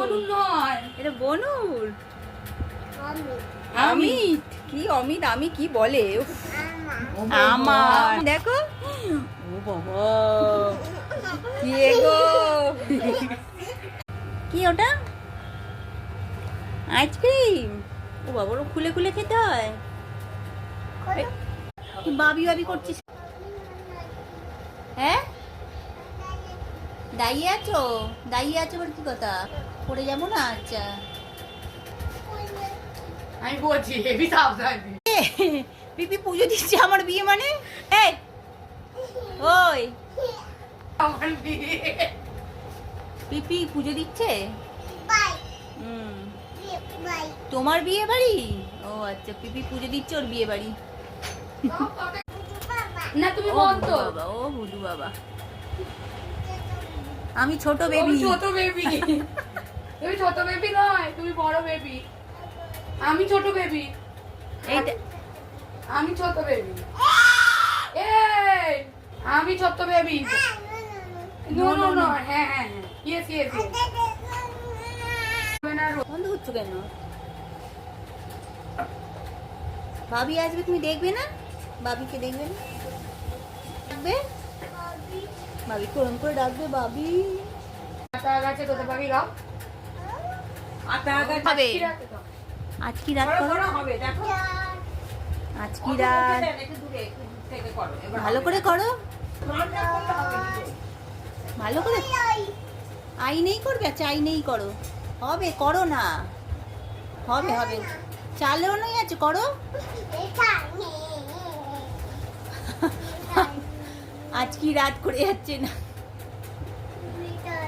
বনুর নয়, এটা বনুর। অমিত কি অমিত আমি কি বলে উফ, আমার দেখো ও বাবা কি গো কি ওটা আইসক্রিম ও বাবা ওটা খুলে খুলে খেতে হয় তুই বাবি বাবি করছিস হ্যাঁ দাঁড়িয়ে আছো বল কি কথা পড়ে যাবো না আচ্ছা আমি বলছি হেভি সাবধানে। পিপি পুজো দিচ্ছে আমার বিয়ে মানে এই ওই আমার বিয়ে পিপি পুজো দিচ্ছে তোমার বিয়ে বাড়ি ও আচ্ছা পিপি পুজো দিচ্ছে ওর বিয়ে বাড়ি না তুমি ও বন্ধ। বুধু বাবা ও বুধু বাবা আমি ছোট তুমি বেবি ছোট বেবি, তুমি ছোট বেবি নয়, তুমি বড় বেবি। আমি ছোট বেবি, এইটা আমি ছোট বেবি। এই আমি ছোট বেবি। নো নো নো হ্যাঁ হ্যাঁ হ্যাঁ ইয়েস ইয়েস বন্ধ করছো কেন ভাবি আসবে তুমি দেখবে না ভাবিকে দেখবে না দেখবে ভাবি কোরম করে ডাকবে ভাবি আটা গাছে তোতে পাখি গাও। আটা গাছে হবে। কি রাখতে দাও? আজ কি রাত করো হবে দেখো। আজ কি রাত একটু দূরে একটু দূর থেকে করো। এবার ভালো করে করো তোমারটা করলে হবে কি? ভালো করে আই নেই করবে আচ্ছা আই নেই করো হবে করো না হবে হবে চালেও নই আছে করো আজ কি রাত করে যাচ্ছে না